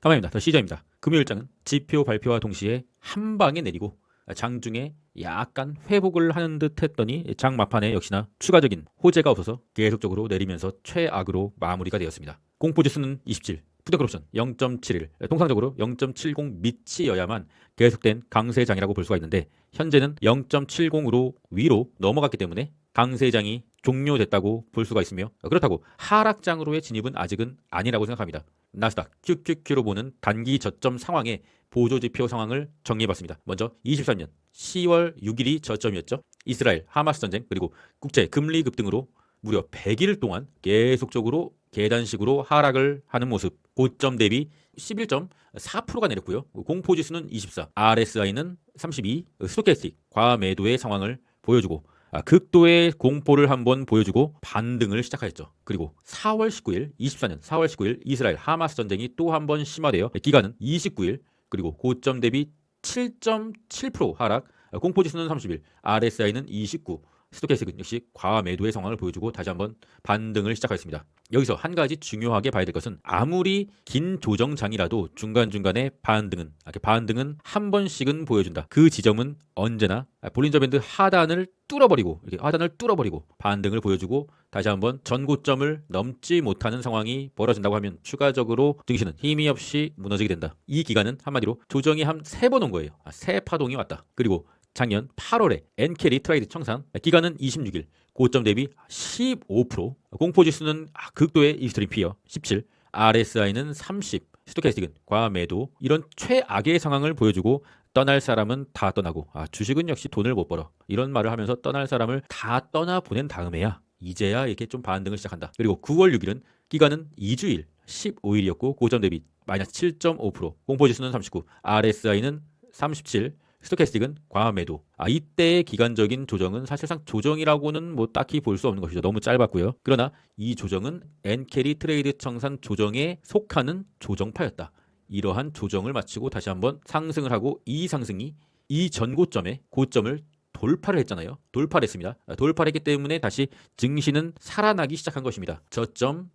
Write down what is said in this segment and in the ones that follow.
가만입니다. 더 시저입니다. 금요일장은 지표 발표와 동시에 한 방에 내리고 장중에 약간 회복을 하는 듯 했더니 장 막판에 역시나 추가적인 호재가 없어서 계속적으로 내리면서 최악으로 마무리가 되었습니다. 공포지수는 27, 푸드크옵션 0.71, 통상적으로 0.70 밑이어야만 계속된 강세장이라고 볼 수가 있는데 현재는 0.70으로 위로 넘어갔기 때문에 강세장이 종료됐다고 볼 수가 있으며 그렇다고 하락장으로의 진입은 아직은 아니라고 생각합니다. 나스닥 QQQ로 보는 단기 저점 상황의 보조지표 상황을 정리해봤습니다. 먼저 23년 10월 6일이 저점이었죠. 이스라엘 하마스 전쟁 그리고 국제 금리 급등으로 무려 100일 동안 계속적으로 계단식으로 하락을 하는 모습. 고점 대비 11.4%가 내렸고요. 공포지수는 24, RSI는 32, 스토캐스틱 과매도의 상황을 보여주고 극도의 공포를 한번 보여주고 반등을 시작하였죠. 그리고 4월 19일, 24년 4월 19일 이스라엘 하마스 전쟁이 또 한 번 심화되어 기간은 29일 그리고 고점 대비 7.7% 하락, 공포지수는 31, RSI는 29, 스토캐스틱은 역시 과매도의 상황을 보여주고 다시 한번 반등을 시작하였습니다. 여기서 한 가지 중요하게 봐야 될 것은 아무리 긴 조정장이라도 중간중간에 반등은 한 번씩은 보여준다. 그 지점은 언제나 볼린저 밴드 하단을 뚫어버리고 반등을 보여주고 다시 한번 전고점을 넘지 못하는 상황이 벌어진다고 하면 추가적으로 증시는 힘이 없이 무너지게 된다. 이 기간은 한마디로 조정이 한 3번 온 거예요. 세 파동이 왔다. 그리고 작년 8월에 엔캐리 트레이드 청산 기간은 26일 고점 대비 15%, 공포지수는 극도의 익스트림 피어 17, RSI는 30, 스토캐스틱은 과매도. 이런 최악의 상황을 보여주고 떠날 사람은 다 떠나고 주식은 역시 돈을 못 벌어 이런 말을 하면서 떠날 사람을 다 떠나보낸 다음에야 이제야 이렇게 좀 반등을 시작한다. 그리고 9월 6일은 기간은 2주일 15일이었고 고점 대비 마이너스 7.5%, 공포지수는 39, RSI는 37, 스토캐스틱은 과매도. 이때의 기간적인 조정은 사실상 조정이라고는 뭐 딱히 볼 수 없는 것이죠. 너무 짧았고요. 그러나 이 조정은 엔캐리 트레이드 청산 조정에 속하는 조정파였다. 이러한 조정을 마치고 다시 한번 상승을 하고 이 상승이 이 전고점의 고점을 돌파를 했잖아요. 돌파를 했습니다. 돌파를 했기 때문에 다시 증시는 살아나기 시작한 것입니다. 저점,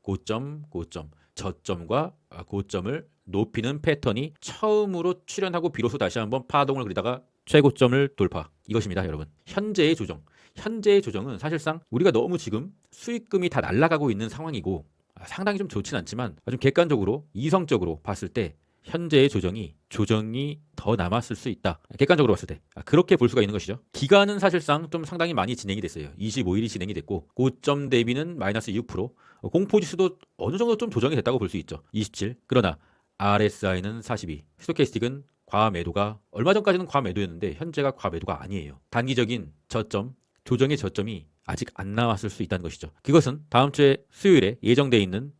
고점, 저점과 고점을 높이는 패턴이 처음으로 출현하고 비로소 다시 한번 파동을 그리다가 최고점을 돌파. 이것입니다, 여러분. 현재의 조정은 사실상 우리가 너무 지금 수익금이 다 날아가고 있는 상황이고 상당히 좀 좋진 않지만 좀 객관적으로 이성적으로 봤을 때 현재의 조정이 더 남았을 수 있다. 객관적으로 봤을 때 그렇게 볼 수가 있는 것이죠. 기간은 사실상 좀 상당히 많이 진행이 됐어요. 25일이 진행이 됐고 고점 대비는 마이너스 6%, 공포지수도 어느 정도 좀 조정이 됐다고 볼 수 있죠. 27. 그러나 RSI는 42, 스토캐스틱은 과매도가 얼마 전까지는 과매도였는데 현재가 과매도가 아니에요. 단기적인 저점, 조정의 저점이 아직 안 나왔을 수 있다는 것이죠. 그것은 다음 주에 수요일에 예정되어 있는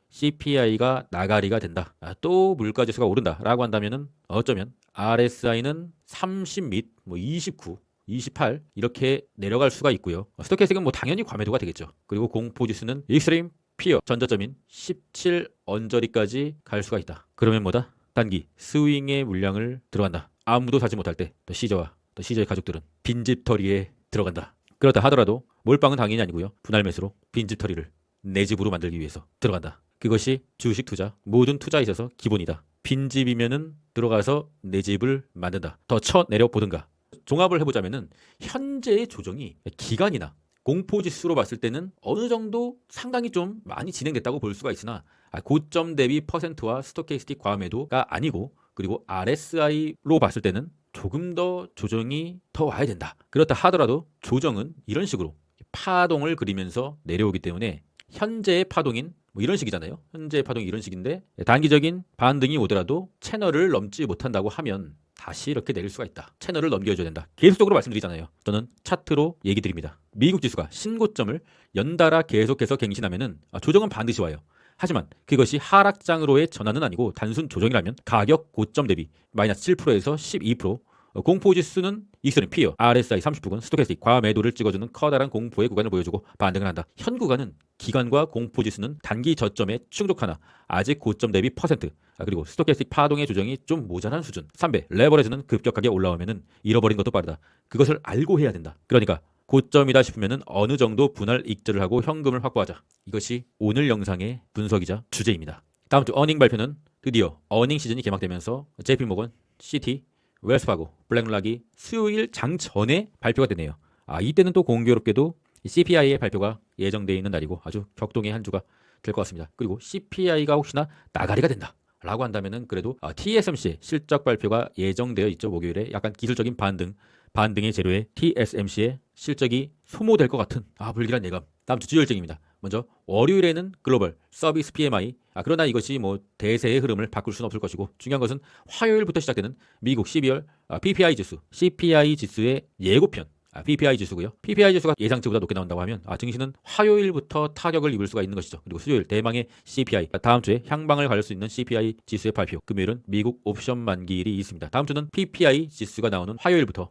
CPI가 나가리가 된다. 또 물가지수가 오른다라고 한다면은 어쩌면 RSI는 30 및 29, 28 이렇게 내려갈 수가 있고요. 스토캐스틱은 당연히 과매도가 되겠죠. 그리고 공포지수는 익스트림 피어 전저점인 17 언저리까지 갈 수가 있다. 그러면 뭐다? 단기 스윙의 물량을 들어간다. 아무도 사지 못할 때 또 시저의 가족들은 빈집털이에 들어간다. 그렇다 하더라도 몰빵은 당연히 아니고요. 분할 매수로 빈집털이를 내 집으로 만들기 위해서 들어간다. 그것이 주식 투자, 모든 투자에 있어서 기본이다. 빈집이면은 들어가서 내 집을 만든다. 더 쳐내려 보든가. 종합을 해보자면은 현재의 조정이 기간이나 공포지수로 봤을 때는 어느 정도 상당히 좀 많이 진행됐다고 볼 수가 있으나 고점 대비 퍼센트와 스토캐스틱 과매도가 아니고 그리고 RSI로 봤을 때는 조금 더 조정이 더 와야 된다. 그렇다 하더라도 조정은 이런 식으로 파동을 그리면서 내려오기 때문에 현재의 파동인 이런 식이잖아요. 현재의 파동이 이런 식인데 단기적인 반등이 오더라도 채널을 넘지 못한다고 하면 다시 이렇게 내릴 수가 있다. 채널을 넘겨줘야 된다. 계속적으로 말씀드리잖아요. 저는 차트로 얘기 드립니다. 미국 지수가 신고점을 연달아 계속해서 갱신하면은 조정은 반드시 와요. 하지만 그것이 하락장으로의 전환은 아니고 단순 조정이라면 가격 고점 대비 마이너스 7%에서 12%, 공포지수는 익스트림 피어, RSI 30부근 스토캐스틱 과매도를 찍어주는 커다란 공포의 구간을 보여주고 반등을 한다. 현 구간은 기간과 공포지수는 단기 저점에 충족하나 아직 고점 대비 퍼센트, 그리고 스토캐스틱 파동의 조정이 좀 모자란 수준. 3배 레버리지는 급격하게 올라오면은 잃어버린 것도 빠르다. 그것을 알고 해야 된다. 그러니까 고점이다 싶으면은 어느 정도 분할 익절을 하고 현금을 확보하자. 이것이 오늘 영상의 분석이자 주제입니다. 다음 주 어닝 발표는 드디어 어닝 시즌이 개막되면서 JP모건, 시티, 웰스파고, 블랙락이 수요일 장 전에 발표가 되네요. 이때는 또 공교롭게도 CPI의 발표가 예정되어 있는 날이고 아주 격동의 한 주가 될 것 같습니다. 그리고 CPI가 혹시나 나가리가 된다 라고 한다면은 그래도 TSMC의 실적 발표가 예정되어 있죠. 목요일에 약간 기술적인 반등의 재료에 TSMC의 실적이 소모될 것 같은 불길한 예감. 다음 주 주요일정입니다. 먼저 월요일에는 글로벌 서비스 PMI. 그러나 이것이 뭐 대세의 흐름을 바꿀 수는 없을 것이고 중요한 것은 화요일부터 시작되는 미국 12월 PPI 지수, CPI 지수의 예고편. PPI 지수고요. PPI 지수가 예상치보다 높게 나온다고 하면 증시는 화요일부터 타격을 입을 수가 있는 것이죠. 그리고 수요일 대망의 CPI, 다음 주에 향방을 가릴 수 있는 CPI 지수의 발표. 금요일은 미국 옵션 만기일이 있습니다. 다음 주는 PPI 지수가 나오는 화요일부터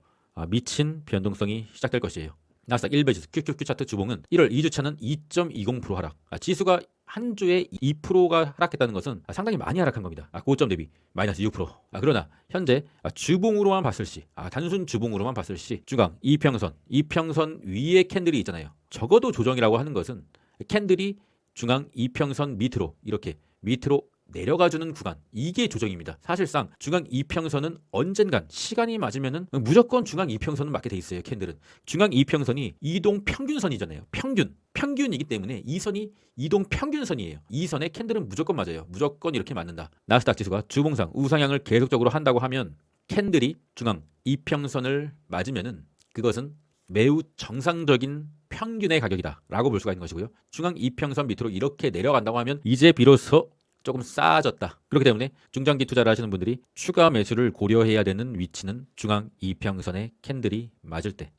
미친 변동성이 시작될 것이에요. 나스닥 1배 지수 QQQ 차트 주봉은 1월 2주차는 2.20% 하락. 지수가 한 주에 2%가 하락했다는 것은 상당히 많이 하락한 겁니다. 고점 대비 마이너스 6%. 그러나 현재 주봉으로만 봤을 시, 단순 주봉으로만 봤을 시 주강 이평선 위에 캔들이 있잖아요. 적어도 조정이라고 하는 것은 캔들이 중앙 이평선 밑으로 이렇게 밑으로 내려가주는 구간, 이게 조정입니다. 사실상 중앙 이평선은 언젠간 시간이 맞으면은 무조건 중앙 이평선은 맞게 돼 있어요. 캔들은 중앙 이평선이 이동 평균선이잖아요. 평균이기 때문에 이 선이 이동 평균선이에요. 이 선에 캔들은 무조건 맞아요. 무조건 이렇게 맞는다. 나스닥 지수가 주봉상 우상향을 계속적으로 한다고 하면 캔들이 중앙 이평선을 맞으면은 그것은 매우 정상적인 평균의 가격이다 라고 볼 수가 있는 것이고요. 중앙 이평선 밑으로 이렇게 내려간다고 하면 이제 비로소 조금 싸졌다. 그렇기 때문에 중장기 투자를 하시는 분들이 추가 매수를 고려해야 되는 위치는 중앙 이평선의 캔들이 맞을 때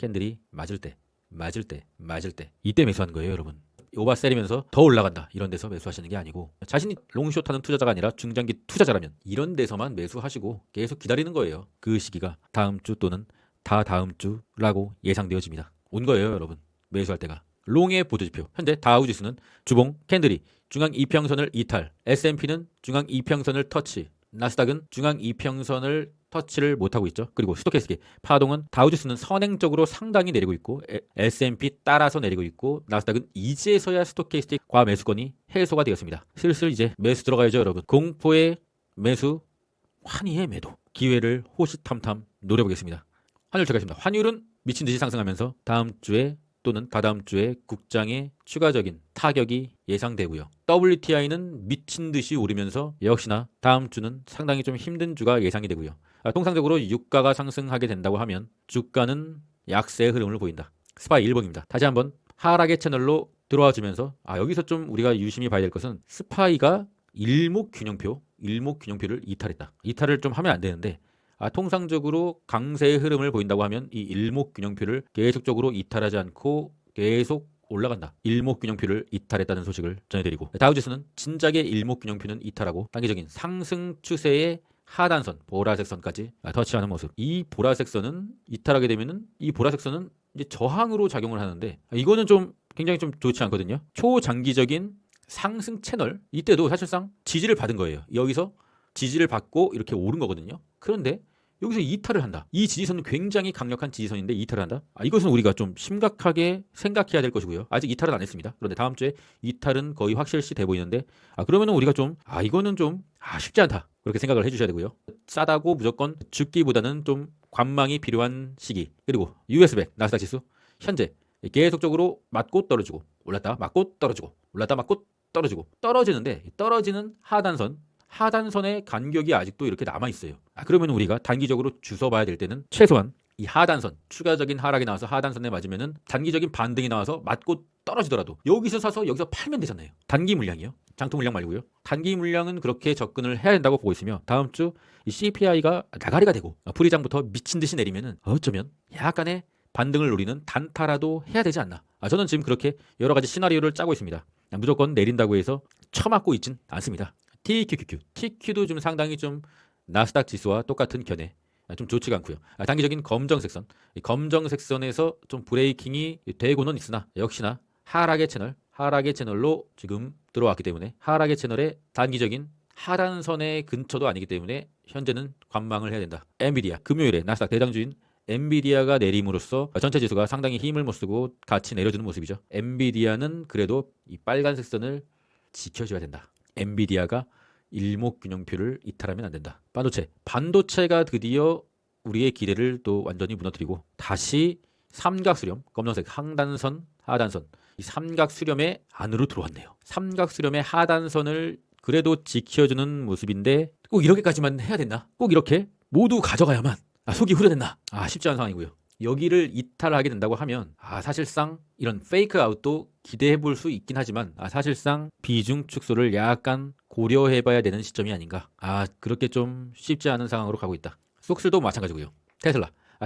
이때 매수하는 거예요, 여러분. 오버셀이면서 더 올라간다 이런 데서 매수하시는 게 아니고 자신이 롱숏하는 투자자가 아니라 중장기 투자자라면 이런 데서만 매수하시고 계속 기다리는 거예요. 그 시기가 다음 주 또는 다다음 주라고 예상되어집니다. 온 거예요, 여러분. 매수할 때가. 롱의 보조지표. 현재 다우지수는 주봉 캔들이 중앙 이평선을 이탈, S&P는 중앙 이평선을 터치, 나스닥은 중앙 이평선을 터치를 못하고 있죠. 그리고 스토캐스틱 파동은 다우지수는 선행적으로 상당히 내리고 있고 S&P 따라서 내리고 있고 나스닥은 이제서야 스토캐스틱 과매수권이 해소가 되었습니다. 슬슬 이제 매수 들어가야죠, 여러분. 공포의 매수, 환희의 매도. 기회를 호시탐탐 노려보겠습니다. 환율 체크하겠습니다. 환율은 미친 듯이 상승하면서 다음 주에 또는 다다음 주에 국장의 추가적인 타격이 예상되고요. WTI는 미친 듯이 오르면서 역시나 다음 주는 상당히 좀 힘든 주가 예상이 되고요. 통상적으로 유가가 상승하게 된다고 하면 주가는 약세의 흐름을 보인다. 스파이 1번입니다. 다시 한번 하락의 채널로 들어와 주면서 여기서 좀 우리가 유심히 봐야 될 것은 스파이가 일목균형표를 이탈했다. 이탈을 좀 하면 안 되는데 통상적으로 강세의 흐름을 보인다고 하면 이 일목균형표를 계속적으로 이탈하지 않고 계속 올라간다. 일목균형표를 이탈했다는 소식을 전해드리고 다우지수는 진작에 일목균형표는 이탈하고 단기적인 상승 추세의 하단선, 보라색 선까지 터치하는 모습. 이 보라색 선은 이탈하게 되면은 이 보라색 선은 이제 저항으로 작용을 하는데 이거는 좀 굉장히 좀 좋지 않거든요. 초장기적인 상승 채널 이때도 사실상 지지를 받은 거예요. 여기서 지지를 받고 이렇게 오른 거거든요. 그런데 여기서 이탈을 한다. 이 지지선은 굉장히 강력한 지지선인데 이탈을 한다. 이것은 우리가 좀 심각하게 생각해야 될 것이고요. 아직 이탈은 안 했습니다. 그런데 다음 주에 이탈은 거의 확실시 돼 보이는데 그러면은 우리가 좀 이거는 좀 쉽지 않다. 그렇게 생각을 해주셔야 되고요. 싸다고 무조건 죽기보다는 좀 관망이 필요한 시기. 그리고 US100 나스닥 지수 현재 계속적으로 맞고 떨어지고 올랐다 맞고 떨어지고 올랐다 맞고 떨어지고 떨어지는데 떨어지는 하단선의 간격이 아직도 이렇게 남아있어요. 그러면 우리가 단기적으로 주워봐야 될 때는 최소한 이 하단선, 추가적인 하락이 나와서 하단선에 맞으면은 단기적인 반등이 나와서 맞고 떨어지더라도 여기서 사서 여기서 팔면 되잖아요. 단기 물량이요. 장투 물량 말고요. 단기 물량은 그렇게 접근을 해야 된다고 보고 있으며 다음 주 이 CPI가 나가리가 되고 프리장부터 미친 듯이 내리면은 어쩌면 약간의 반등을 노리는 단타라도 해야 되지 않나. 저는 지금 그렇게 여러 가지 시나리오를 짜고 있습니다. 무조건 내린다고 해서 처맞고 있진 않습니다. TQ도 좀 상당히 좀 나스닥 지수와 똑같은 견해. 좀 좋지가 않고요. 단기적인 검정색선. 이 검정색선에서 좀 브레이킹이 되고는 있으나 역시나 하락의 채널로 지금 들어왔기 때문에 하락의 채널의 단기적인 하단선의 근처도 아니기 때문에 현재는 관망을 해야 된다. 엔비디아 금요일에 나스닥 대장주인 엔비디아가 내림으로써 전체 지수가 상당히 힘을 못 쓰고 같이 내려주는 모습이죠. 엔비디아는 그래도 이 빨간색 선을 지켜줘야 된다. 엔비디아가 일목균형표를 이탈하면 안 된다. 반도체가 드디어 우리의 기대를 또 완전히 무너뜨리고 다시 삼각수렴, 검정색 상단선, 하단선, 이 삼각수렴의 안으로 들어왔네요. 삼각수렴의 하단선을 그래도 지켜주는 모습인데 꼭 이렇게까지만 해야 됐나? 꼭 이렇게 모두 가져가야만 속이 후련했나? 쉽지 않은 상황이고요. 여기를 이탈하게 된다고 하면 사실상 이런 페이크 아웃도 기대해 볼 수 있긴 하지만 사실상 비중 축소를 약간 고려해 봐야 되는 시점이 아닌가. 그렇게 좀 쉽지 않은 상황으로 가고 있다. 속슬도 마찬가지고요.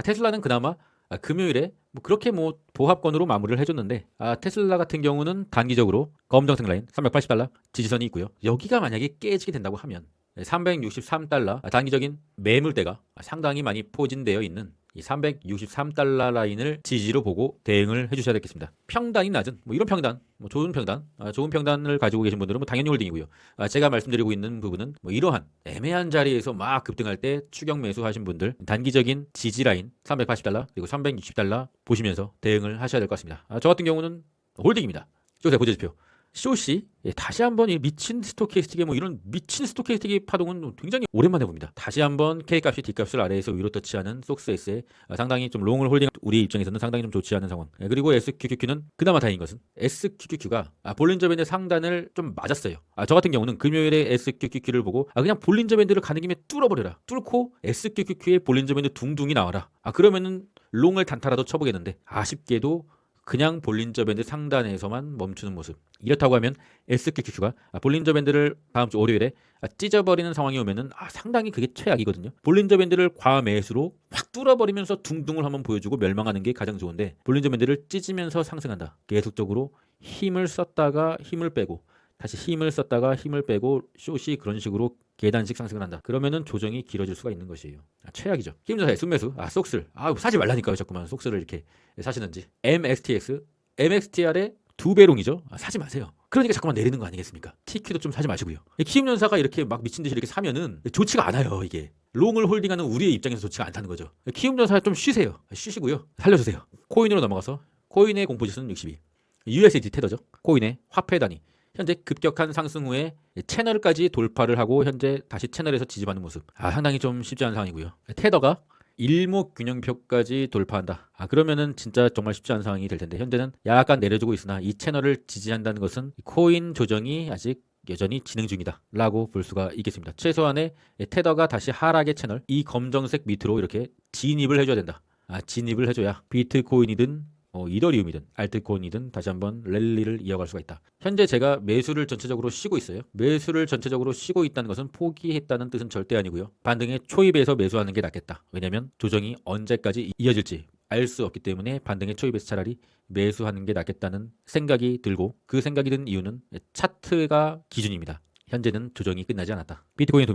테슬라는 그나마 금요일에 그렇게 보합권으로 마무리를 해줬는데 테슬라 같은 경우는 단기적으로 검정색 라인 $380 지지선이 있고요. 여기가 만약에 깨지게 된다고 하면 $363 단기적인 매물대가 상당히 많이 포진되어 있는 이 $363 라인을 지지로 보고 대응을 해주셔야 되겠습니다. 평단이 낮은 이런 평단, 좋은 평단을 가지고 계신 분들은 당연히 홀딩이고요. 제가 말씀드리고 있는 부분은 이러한 애매한 자리에서 막 급등할 때 추격 매수하신 분들 단기적인 지지 라인 $380 그리고 $360 보시면서 대응을 하셔야 될 것 같습니다. 저 같은 경우는 홀딩입니다. 보여주십시오. 쇼시 다시 한번 이 미친 스토캐스틱의 이런 미친 스토캐스틱의 파동은 굉장히 오랜만에 봅니다. 다시 한번 K값이 D값을 아래에서 위로 터치하는 속스S에 상당히 좀 롱을 홀딩 우리 입장에서는 상당히 좀 좋지 않은 상황. 그리고 SQQQ는 그나마 다행인 것은 SQQQ가 볼린저 밴드 상단을 좀 맞았어요. 저 같은 경우는 금요일에 SQQQ를 보고 그냥 볼린저 밴드를 가는 김에 뚫어버려라. 뚫고 SQQQ의 볼린저 밴드 둥둥이 나와라. 그러면은 롱을 단타라도 쳐보겠는데 아쉽게도 그냥 볼린저 밴드 상단에서만 멈추는 모습. 이렇다고 하면 SQQQ가 볼린저 밴드를 다음 주 월요일에 찢어버리는 상황이 오면은 상당히 그게 최악이거든요. 볼린저 밴드를 과매수로 확 뚫어버리면서 둥둥을 한번 보여주고 멸망하는 게 가장 좋은데 볼린저 밴드를 찢으면서 상승한다. 계속적으로 힘을 썼다가 힘을 빼고 다시 힘을 썼다가 힘을 빼고 숏이 그런 식으로 계단식 상승을 한다. 그러면은 조정이 길어질 수가 있는 것이에요. 최악이죠. 힘조사의 순매수, 속슬. 사지 말라니까요. 자꾸만 속슬을 이렇게 사시는지. MXTR의 2배롱이죠. 사지 마세요. 그러니까 자꾸만 내리는 거 아니겠습니까? TQ도 좀 사지 마시고요. 키움연사가 이렇게 막 미친 듯이 이렇게 사면은 좋지가 않아요. 이게 롱을 홀딩하는 우리의 입장에서 좋지가 않다는 거죠. 키움연사 좀 쉬세요. 쉬시고요. 살려주세요. 코인으로 넘어가서 코인의 공포지수는 62. USD 테더죠. 코인의 화폐 단위. 현재 급격한 상승 후에 채널까지 돌파를 하고 현재 다시 채널에서 지지받는 모습. 상당히 좀 쉽지 않은 상황이고요. 테더가 일목균형표까지 돌파한다. 그러면은 진짜 정말 쉽지 않은 상황이 될 텐데 현재는 약간 내려주고 있으나 이 채널을 지지한다는 것은 코인 조정이 아직 여전히 진행 중이다 라고 볼 수가 있겠습니다. 최소한의 테더가 다시 하락의 채널 이 검정색 밑으로 이렇게 진입을 해줘야 된다. 진입을 해줘야 비트코인이든 이더리움이든 알트코인이든 다시 한번 랠리를 이어갈 수가 있다. 현재 제가 매수를 전체적으로 쉬고 있어요. 매수를 전체적으로 쉬고 있다는 것은 포기했다는 뜻은 절대 아니고요. 반등의 초입에서 매수하는 게 낫겠다. 왜냐하면 조정이 언제까지 이어질지 알 수 없기 때문에 반등의 초입에서 차라리 매수하는 게 낫겠다는 생각이 들고 그 생각이 든 이유는 차트가 기준입니다. 현재는 조정이 끝나지 않았다. 비트코인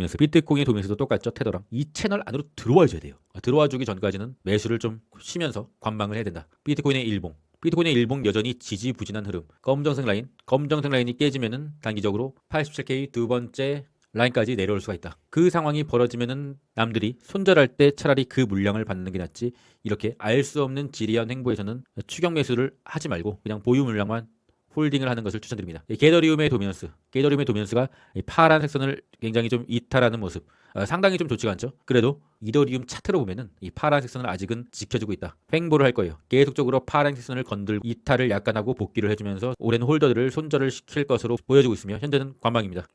도면스도 똑같죠. 테더랑 이 채널 안으로 들어와 줘야 돼요. 들어와 주기 전까지는 매수를 좀 쉬면서 관망을 해야 된다. 비트코인의 일봉 여전히 지지부진한 흐름. 검정색 라인이 깨지면은 단기적으로 87K 두 번째 라인까지 내려올 수가 있다. 그 상황이 벌어지면은 남들이 손절할 때 차라리 그 물량을 받는 게 낫지 이렇게 알 수 없는 지리한 행보에서는 추격 매수를 하지 말고 그냥 보유 물량만 홀딩을 하는 것을 추천드립니다. 게더리움의 도미넌스가 파란색 선을 굉장히 좀 이탈하는 모습 상당히 좀 좋지가 않죠. 그래도 이더리움 차트로 보면은 이 파란색 선을 아직은 지켜주고 있다. 횡보를 할 거예요. 계속적으로 파란색 선을 건들고 이탈을 약간 하고 복귀를 해주면서 오랜 홀더들을 손절을 시킬 것으로 보여주고 있으며 현재는 관망입니다.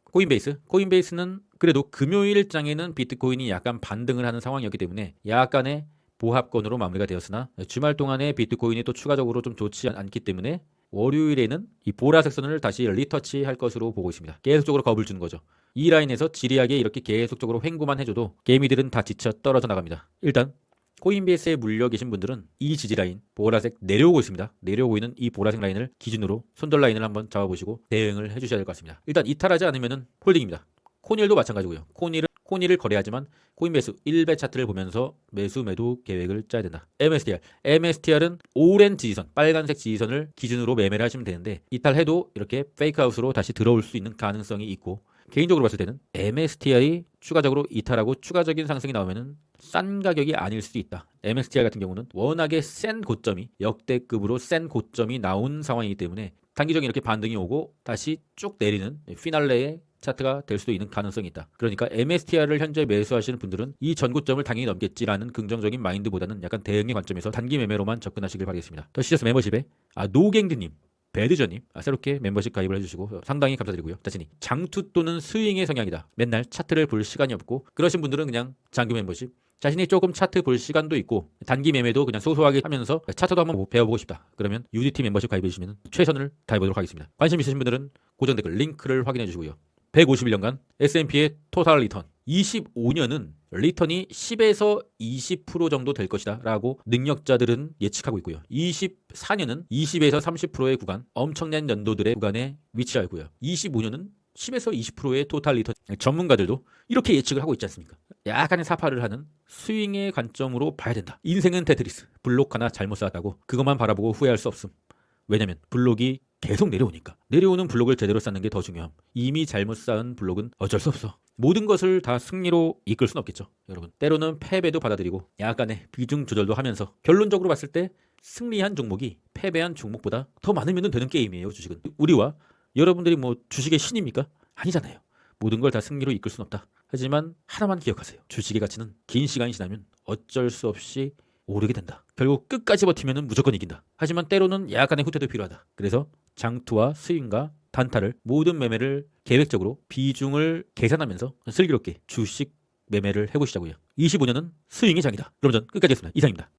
코인베이스는 그래도 금요일장에는 비트코인이 약간 반등을 하는 상황이었기 때문에 약간의 보합권으로 마무리가 되었으나 주말 동안에 비트코인이 또 추가적으로 좀 좋지 않기 때문에 월요일에는 이 보라색 선을 다시 리터치할 것으로 보고 있습니다. 계속적으로 겁을 주는 거죠. 이 라인에서 지리하게 이렇게 계속적으로 횡보만 해줘도 개미들은 다 지쳐 떨어져 나갑니다. 일단 코인베이스에 물려 계신 분들은 이 지지라인 보라색 내려오고 있습니다. 내려오고 있는 이 보라색 라인을 기준으로 손절 라인을 한번 잡아보시고 대응을 해주셔야 될 것 같습니다. 일단 이탈하지 않으면 홀딩입니다. 코닐도 마찬가지고요. 코닐을 거래하지만 코인베이스 1배 차트를 보면서 매수 매도 계획을 짜야 된다. MSTR은 오랜 지지선, 빨간색 지지선을 기준으로 매매를 하시면 되는데 이탈해도 이렇게 페이크아웃으로 다시 들어올 수 있는 가능성이 있고 개인적으로 봤을 때는 MSTR이 추가적으로 이탈하고 추가적인 상승이 나오면은 싼 가격이 아닐 수도 있다. MSTR 같은 경우는 워낙에 센 고점이 역대급으로 센 고점이 나온 상황이기 때문에 단기적인 이렇게 반등이 오고 다시 쭉 내리는 피날레의 차트가 될 수도 있는 가능성이 있다. 그러니까 MSTR을 현재 매수하시는 분들은 이 전고점을 당연히 넘겠지라는 긍정적인 마인드보다는 약간 대응의 관점에서 단기 매매로만 접근하시길 바라겠습니다. 더 시저스 멤버십에 노갱드님, 배드저님 새롭게 멤버십 가입을 해주시고 상당히 감사드리고요. 자신이 장투 또는 스윙의 성향이다. 맨날 차트를 볼 시간이 없고 그러신 분들은 그냥 장기 멤버십, 자신이 조금 차트 볼 시간도 있고 단기 매매도 그냥 소소하게 하면서 차트도 한번 배워보고 싶다. 그러면 UDT 멤버십 가입해 주시면 최선을 다해보도록 하겠습니다. 관심 있으신 분들은 고정 댓글 링크를 확인해 주시고요. 151년간 S&P의 토탈 리턴 25년은 리턴이 10에서 20% 정도 될 것이다 라고 능력자들은 예측하고 있고요. 24년은 20에서 30%의 구간, 엄청난 연도들의 구간에 위치하고요. 25년은 10에서 20%의 토탈 리턴, 전문가들도 이렇게 예측을 하고 있지 않습니까? 약간의 사파를 하는 스윙의 관점으로 봐야 된다. 인생은 테트리스, 블록 하나 잘못 쌓았다고 그것만 바라보고 후회할 수 없음. 왜냐면 블록이 계속 내려오니까. 내려오는 블록을 제대로 쌓는 게 더 중요함. 이미 잘못 쌓은 블록은 어쩔 수 없어. 모든 것을 다 승리로 이끌 수는 없겠죠. 여러분, 때로는 패배도 받아들이고 약간의 비중 조절도 하면서 결론적으로 봤을 때 승리한 종목이 패배한 종목보다 더 많으면 되는 게임이에요. 주식은. 우리와 여러분들이 뭐 주식의 신입니까? 아니잖아요. 모든 걸 다 승리로 이끌 수는 없다. 하지만 하나만 기억하세요. 주식의 가치는 긴 시간이 지나면 어쩔 수 없이 오르게 된다. 결국 끝까지 버티면 무조건 이긴다. 하지만 때로는 약간의 후퇴도 필요하다. 그래서 장투와 스윙과 단타를 모든 매매를 계획적으로 비중을 계산하면서 슬기롭게 주식 매매를 해보시자고요. 25년은 스윙의 장이다. 그럼 전 끝까지 했습니다. 이상입니다.